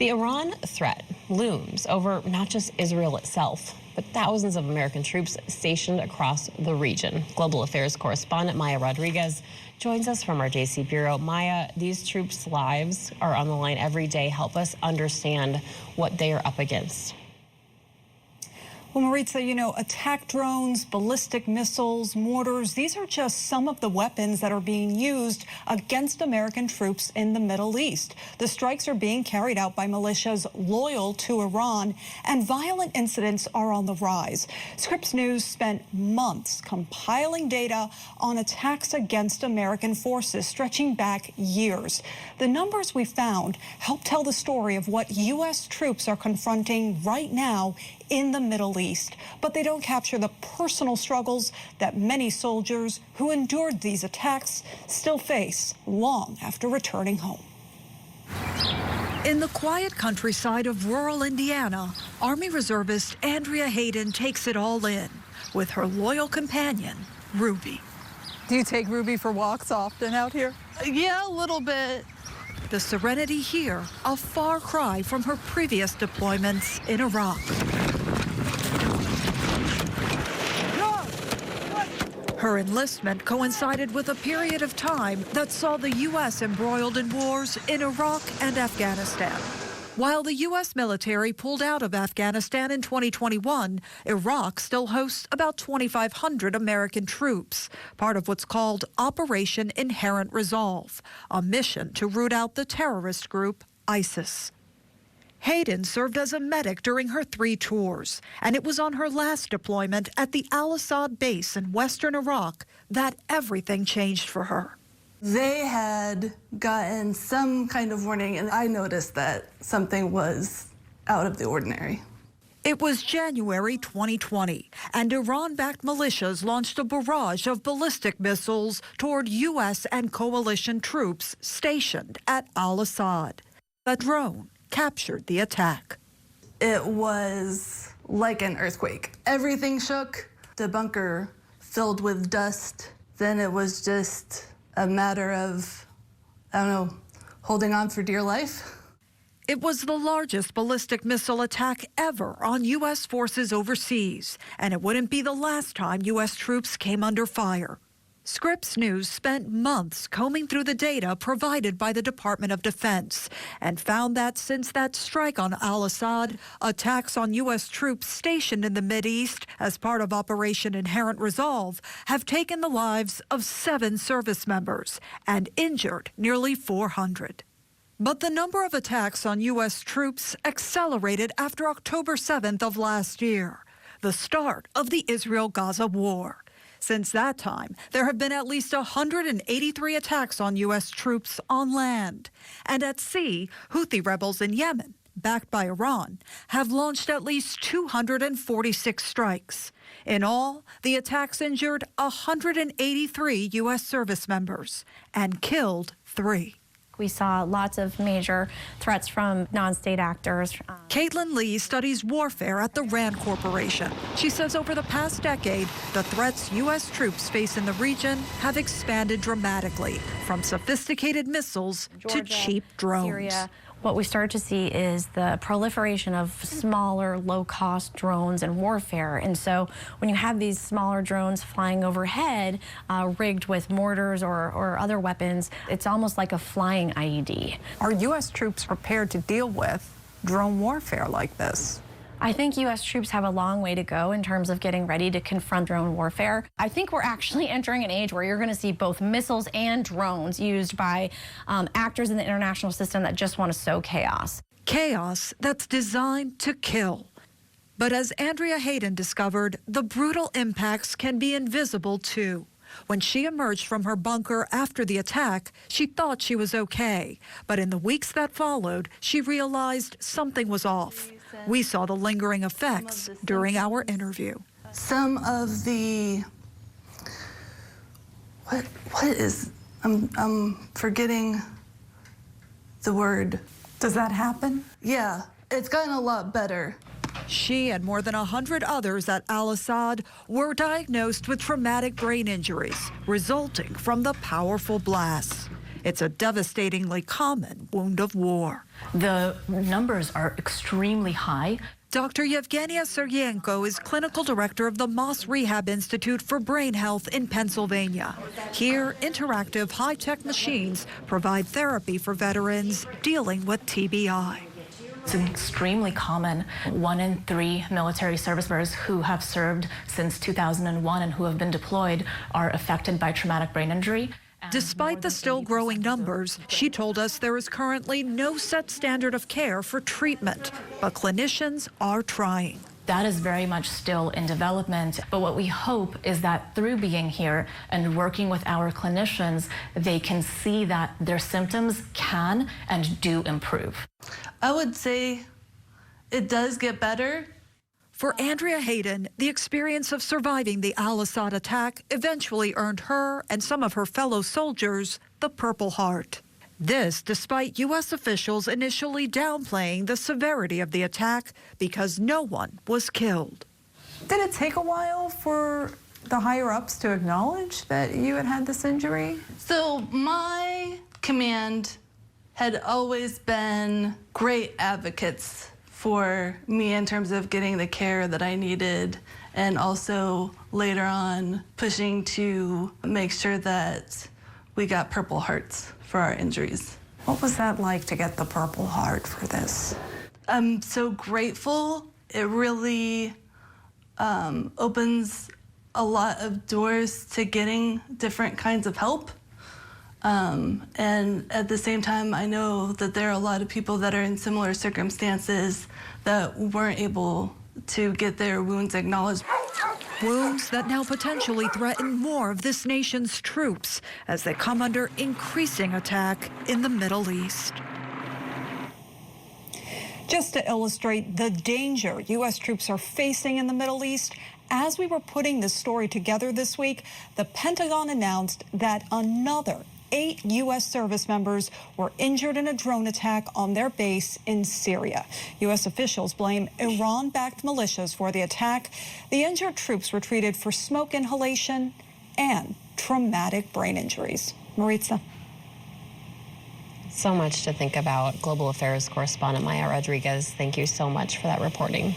The Iran threat looms over not just Israel itself, but thousands of American troops stationed across the region. Global Affairs correspondent Maya Rodriguez joins us from our JC Bureau. Maya, these troops' lives are on the line every day. Help us understand what they are up against. Well, Maritza, you know, attack drones, ballistic missiles, mortars, these are just some of the weapons that are being used against American troops in the Middle East. The strikes are being carried out by militias loyal to Iran, and violent incidents are on the rise. Scripps News spent months compiling data on attacks against American forces stretching back years. The numbers we found help tell the story of what U.S. troops are confronting right now in the Middle East, but they don't capture the personal struggles that many soldiers who endured these attacks still face long after returning home. In the quiet countryside of rural Indiana, Army Reservist Andrea Hayden takes it all in with her loyal companion, Ruby. Do you take Ruby for walks often out here? Yeah, a little bit. The serenity here, a far cry from her previous deployments in Iraq. Her enlistment coincided with a period of time that saw the U.S. embroiled in wars in Iraq and Afghanistan. While the U.S. military pulled out of Afghanistan in 2021, Iraq still hosts about 2,500 American troops, part of what's called Operation Inherent Resolve, a mission to root out the terrorist group ISIS. Hayden served as a medic during her 3 tours, and it was on her last deployment at the Al-Asad base in western Iraq that everything changed for her. They had gotten some kind of warning, and I noticed that something was out of the ordinary. It was January 2020, and Iran-backed militias launched a barrage of ballistic missiles toward U.S. and coalition troops stationed at Al-Asad. A drone captured the attack. It was like an earthquake. Everything shook, the bunker filled with dust. Then it was just a matter of, I don't know, holding on for dear life. It was the largest ballistic missile attack ever on U.S. forces overseas, and it wouldn't be the last time U.S. troops came under fire. Scripps News spent months combing through the data provided by the Department of Defense and found that since that strike on Al-Asad, attacks on U.S. troops stationed in the Mideast as part of Operation Inherent Resolve have taken the lives of 7 service members and injured nearly 400. But the number of attacks on U.S. troops accelerated after October 7th of last year, the start of the Israel-Gaza war. Since that time, there have been at least 183 attacks on U.S. troops on land. And at sea, Houthi rebels in Yemen, backed by Iran, have launched at least 246 strikes. In all, the attacks injured 183 U.S. service members and killed 3. We saw lots of major threats from non-state actors. Caitlin Lee studies warfare at the RAND Corporation. She says over the past decade, the threats U.S. troops face in the region have expanded dramatically, from sophisticated missiles to cheap drones. Syria. What we started to see is the proliferation of smaller, low-cost drones and warfare. And so when you have these smaller drones flying overhead, rigged with mortars or other weapons, it's almost like a flying IED. Are U.S. troops prepared to deal with drone warfare like this? I think U.S. troops have a long way to go in terms of getting ready to confront drone warfare. I think we're actually entering an age where you're going to see both missiles and drones used by actors in the international system that just want to sow chaos. Chaos that's designed to kill. But as Andrea Hayden discovered, the brutal impacts can be invisible too. When she emerged from her bunker after the attack, she thought she was okay. But in the weeks that followed, she realized something was off. We saw the lingering effects during our interview. Some of the, I'm forgetting the word. Does that happen? Yeah, it's gotten a lot better. She and more than 100 others at Al-Asad were diagnosed with traumatic brain injuries resulting from the powerful blasts. It's a devastatingly common wound of war. The numbers are extremely high. Dr. Yevgenia Seryenko is clinical director of the Moss Rehab Institute for Brain Health in Pennsylvania. Here, interactive high-tech machines provide therapy for veterans dealing with TBI. It's extremely common. 1 in 3 military service members who have served since 2001 and who have been deployed are affected by traumatic brain injury. Despite the still growing numbers, she told us there is currently no set standard of care for treatment, but clinicians are trying. That is very much still in development, but what we hope is that through being here and working with our clinicians, they can see that their symptoms can and do improve. I would say it does get better. For Andrea Hayden, the experience of surviving the Al-Asad attack eventually earned her and some of her fellow soldiers the Purple Heart. This despite U.S. officials initially downplaying the severity of the attack because no one was killed. Did it take a while for the higher-ups to acknowledge that you had had this injury? So my command had always been great advocates for me in terms of getting the care that I needed, and also later on pushing to make sure that we got Purple Hearts for our injuries. What was that like to get the Purple Heart for this? I'm so grateful. It really opens a lot of doors to getting different kinds of help. And at the same time, I know that there are a lot of people that are in similar circumstances that weren't able to get their wounds acknowledged. Wounds that now potentially threaten more of this nation's troops as they come under increasing attack in the Middle East. Just to illustrate the danger U.S. troops are facing in the Middle East, as we were putting this story together this week, the Pentagon announced that another 8 U.S. service members were injured in a drone attack on their base in Syria. U.S. officials blame Iran-backed militias for the attack. The injured troops were treated for smoke inhalation and traumatic brain injuries. Maritza. So much to think about. Global Affairs correspondent Maya Rodriguez, thank you so much for that reporting.